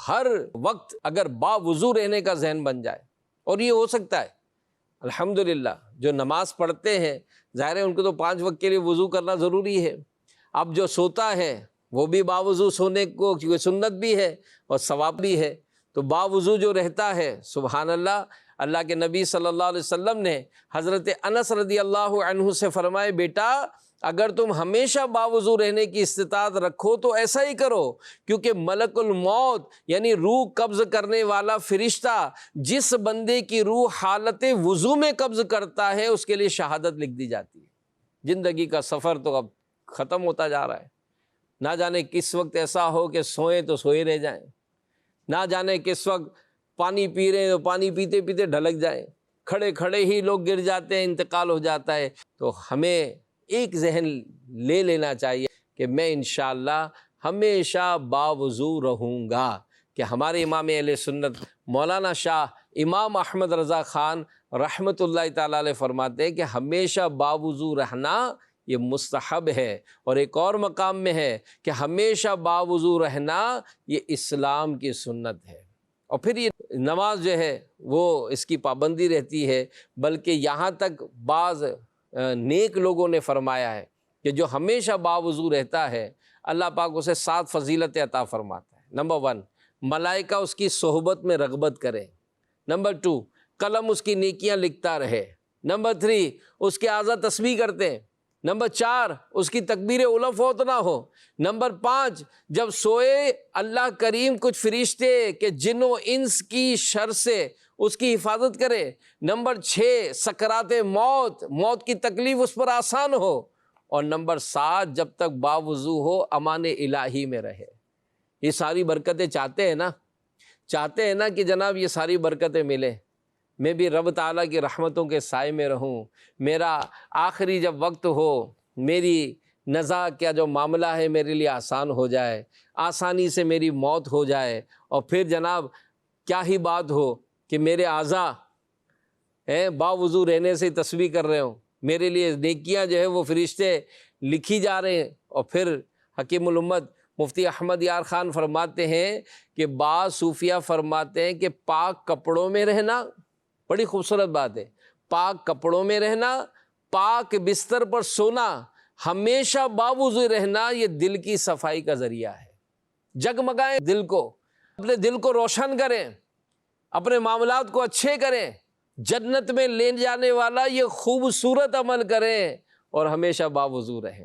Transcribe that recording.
ہر وقت اگر باوضو رہنے کا ذہن بن جائے، اور یہ ہو سکتا ہے الحمدللہ، جو نماز پڑھتے ہیں ظاہر ہے ان کو تو 5 وقت کے لیے وضو کرنا ضروری ہے۔ اب جو سوتا ہے وہ بھی باوضو سونے کو، کیونکہ سنت بھی ہے اور ثواب بھی ہے، تو باوضو جو رہتا ہے سبحان اللہ، اللہ کے نبی صلی اللہ علیہ وسلم نے حضرت انس رضی اللہ عنہ سے فرمائے، بیٹا اگر تم ہمیشہ باوضو رہنے کی استطاعت رکھو تو ایسا ہی کرو، کیونکہ ملک الموت یعنی روح قبض کرنے والا فرشتہ جس بندے کی روح حالت وضو میں قبض کرتا ہے اس کے لیے شہادت لکھ دی جاتی ہے۔ زندگی کا سفر تو اب ختم ہوتا جا رہا ہے، نہ جانے کس وقت ایسا ہو کہ سوئیں تو سوئے رہ جائیں، نہ جانے کس وقت پانی پی رہے ہیں تو پانی پیتے پیتے ڈھلک جائیں، کھڑے کھڑے ہی لوگ گر جاتے ہیں، انتقال ہو جاتا ہے۔ تو ہمیں ایک ذہن لے لینا چاہیے کہ میں انشاءاللہ ہمیشہ باوضو رہوں گا، کہ ہمارے امام اہل سنت مولانا شاہ امام احمد رضا خان رحمۃ اللہ تعالیٰ علیہ فرماتے ہیں کہ ہمیشہ باوضو رہنا یہ مستحب ہے، اور ایک اور مقام میں ہے کہ ہمیشہ باوضو رہنا یہ اسلام کی سنت ہے۔ اور پھر یہ نماز جو ہے وہ اس کی پابندی رہتی ہے، بلکہ یہاں تک بعض نیک لوگوں نے فرمایا ہے کہ جو ہمیشہ باوضو رہتا ہے اللہ پاک اسے 7 فضیلتیں عطا فرماتا ہے۔ نمبر 1، ملائکہ اس کی صحبت میں رغبت کریں۔ نمبر 2، قلم اس کی نیکیاں لکھتا رہے۔ نمبر 3، اس کے اعضاء تسبیح کرتے ہیں۔ نمبر 4، اس کی تکبیر اولو فوت نہ ہو۔ نمبر 5، جب سوئے اللہ کریم کچھ فرشتے کہ جن و انس کی شر سے اس کی حفاظت کرے۔ نمبر 6، سکرات موت کی تکلیف اس پر آسان ہو۔ اور نمبر 7، جب تک باوضو ہو امان الہی میں رہے۔ یہ ساری برکتیں چاہتے ہیں نا کہ جناب یہ ساری برکتیں ملیں، میں بھی رب تعالیٰ کی رحمتوں کے سائے میں رہوں، میرا آخری جب وقت ہو میری نزا کیا جو معاملہ ہے میرے لیے آسان ہو جائے، آسانی سے میری موت ہو جائے، اور پھر جناب کیا ہی بات ہو کہ میرے اعضاء باوضو رہنے سے تسبیح کر رہے ہوں، میرے لیے نیکیاں جو ہے وہ فرشتے لکھی جا رہے ہیں۔ اور پھر حکیم الامت مفتی احمد یار خان فرماتے ہیں کہ بعض صوفیہ فرماتے ہیں کہ پاک کپڑوں میں رہنا، بڑی خوبصورت بات ہے، پاک کپڑوں میں رہنا، پاک بستر پر سونا، ہمیشہ باوضو رہنا، یہ دل کی صفائی کا ذریعہ ہے۔ جگمگائیں دل کو، اپنے دل کو روشن کریں، اپنے معاملات کو اچھے کریں، جنت میں لے جانے والا یہ خوبصورت عمل کریں، اور ہمیشہ باوضو رہیں۔